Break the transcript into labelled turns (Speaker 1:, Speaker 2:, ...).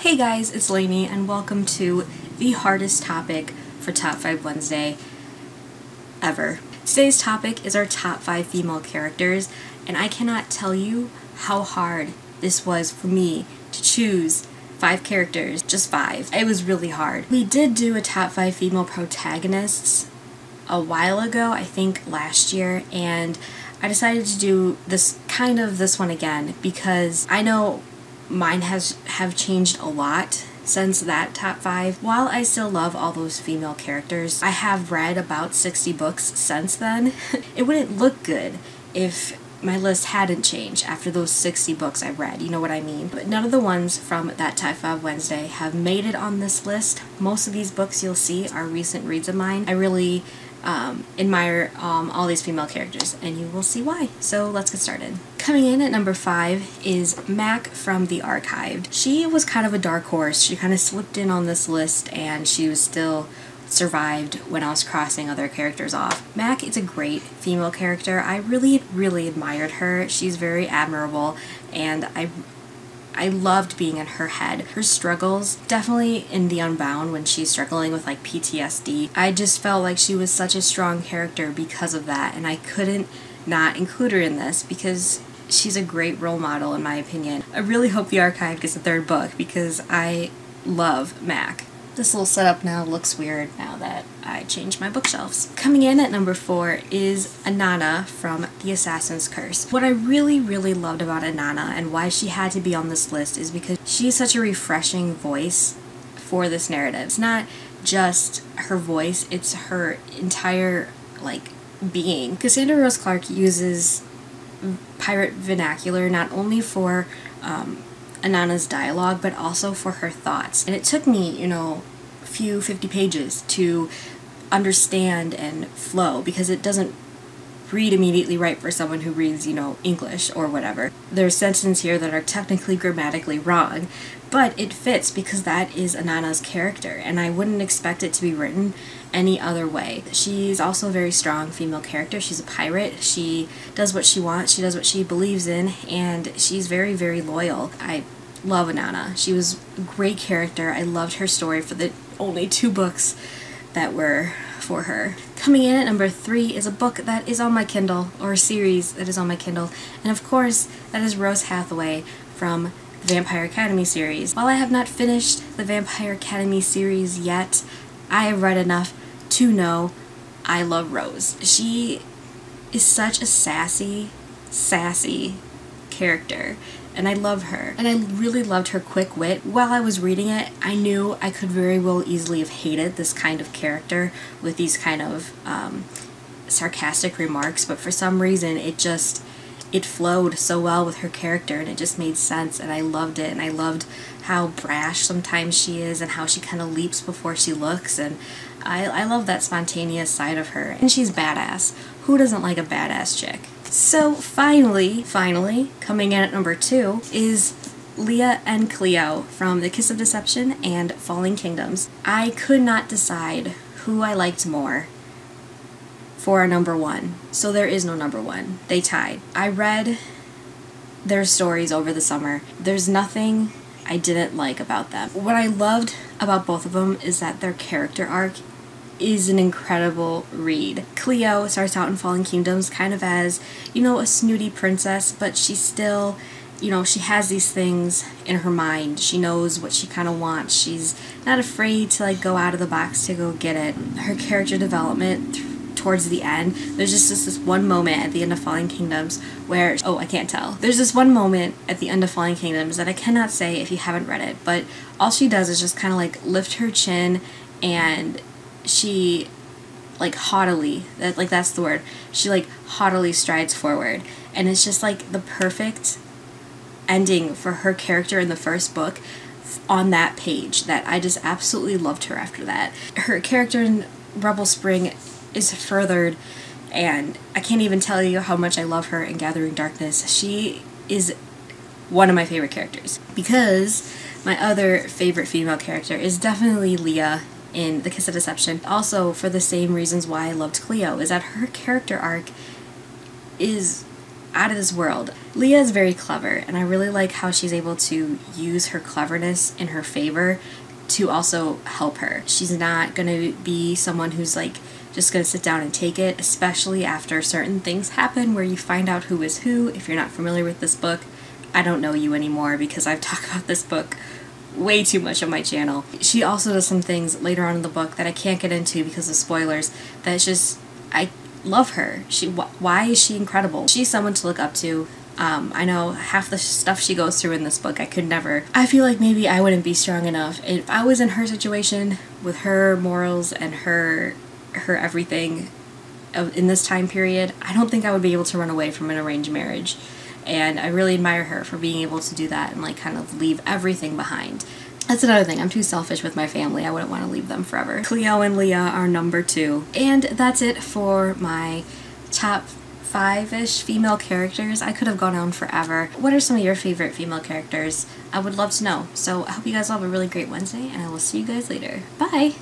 Speaker 1: Hey guys, it's Lainey and welcome to the hardest topic for Top 5 Wednesday ever. Today's topic is our top 5 female characters, and I cannot tell you how hard this was for me to choose 5 characters, just 5. It was really hard. We did do a top 5 female protagonists a while ago, I think last year, and I decided to do this one again because I know mine have changed a lot since that top 5. While I still love all those female characters, I have read about 60 books since then. It wouldn't look good if my list hadn't changed after those 60 books I read, you know what I mean? But none of the ones from that Top 5 Wednesday have made it on this list. Most of these books you'll see are recent reads of mine. I really admire all these female characters, and you will see why. So let's get started. Coming in at number 5 is Mac from The Archived. She was kind of a dark horse. She kind of slipped in on this list, and she was still survived when I was crossing other characters off. Mac is a great female character. I really admired her. She's very admirable, and I loved being in her head. Her struggles, definitely in The Unbound when she's struggling with like PTSD, I just felt like she was such a strong character because of that, and I couldn't not include her in this because she's a great role model in my opinion. I really hope The Archive gets a 3rd book because I love Mac. This little setup now looks weird now that I changed my bookshelves. Coming in at number 4 is Inanna from The Assassin's Curse. What I really loved about Inanna and why she had to be on this list is because she is such a refreshing voice for this narrative. It's not just her voice, it's her entire being. Cassandra Rose Clark uses pirate vernacular not only for Inanna's dialogue, but also for her thoughts. And it took me, a few 50 pages to understand and flow because it doesn't read immediately right for someone who reads, English or whatever. There's sentences here that are technically grammatically wrong, but it fits because that is Inanna's character, and I wouldn't expect it to be written any other way. She's also a very strong female character. She's a pirate. She does what she wants. She does what she believes in, and she's very loyal. I love Inanna. She was a great character. I loved her story for the only 2 books that were for her. Coming in at number 3 is a book that is on my Kindle, or a series that is on my Kindle, and of course that is Rose Hathaway from the Vampire Academy series. While I have not finished the Vampire Academy series yet, I have read enough to know I love Rose. She is such a sassy character, and I love her. And I really loved her quick wit. While I was reading it, I knew I could very well easily have hated this kind of character with these kind of sarcastic remarks, but for some reason it flowed so well with her character, and it just made sense, and I loved it. And I loved how brash sometimes she is and how she kind of leaps before she looks, and I love that spontaneous side of her. And she's badass. Who doesn't like a badass chick? So finally, coming in at number 2 is Leah and Cleo from The Kiss of Deception and Falling Kingdoms. I could not decide who I liked more for a number 1. So there is no number 1. They tied. I read their stories over the summer. There's nothing I didn't like about them. What I loved about both of them is that their character arc is an incredible read. Cleo starts out in Falling Kingdoms kind of as, a snooty princess, but she's still, she has these things in her mind. She knows what she kind of wants. She's not afraid to go out of the box to go get it. Her character development towards the end, there's just this one moment at the end of Falling Kingdoms where, I can't tell. There's this one moment at the end of Falling Kingdoms that I cannot say if you haven't read it, but all she does is just kind of lift her chin, and she haughtily, that's the word, she haughtily strides forward, and it's just the perfect ending for her character in the first book on that page that I just absolutely loved her after that. Her character in Rebel Spring is furthered, and I can't even tell you how much I love her in Gathering Darkness. She is one of my favorite characters because my other favorite female character is definitely Leah in The Kiss of Deception. Also, for the same reasons why I loved Cleo, is that her character arc is out of this world. Leah is very clever, and I really like how she's able to use her cleverness in her favor to also help her. She's not gonna be someone who's like just gonna sit down and take it, especially after certain things happen where you find out who is who. If you're not familiar with this book, I don't know you anymore because I've talked about this book way too much on my channel. She also does some things later on in the book that I can't get into because of spoilers, that's just, I love her. Why is she incredible? She's someone to look up to. I know half the stuff she goes through in this book I could never. I feel like maybe I wouldn't be strong enough. If I was in her situation with her morals and her everything in this time period, I don't think I would be able to run away from an arranged marriage. And I really admire her for being able to do that and like kind of leave everything behind. That's another thing, I'm too selfish with my family. I wouldn't want to leave them forever. Cleo and Leah are number 2. And that's it for my top 5-ish female characters. I could have gone on forever. What are some of your favorite female characters? I would love to know. So I hope you guys all have a really great Wednesday, and I will see you guys later. Bye!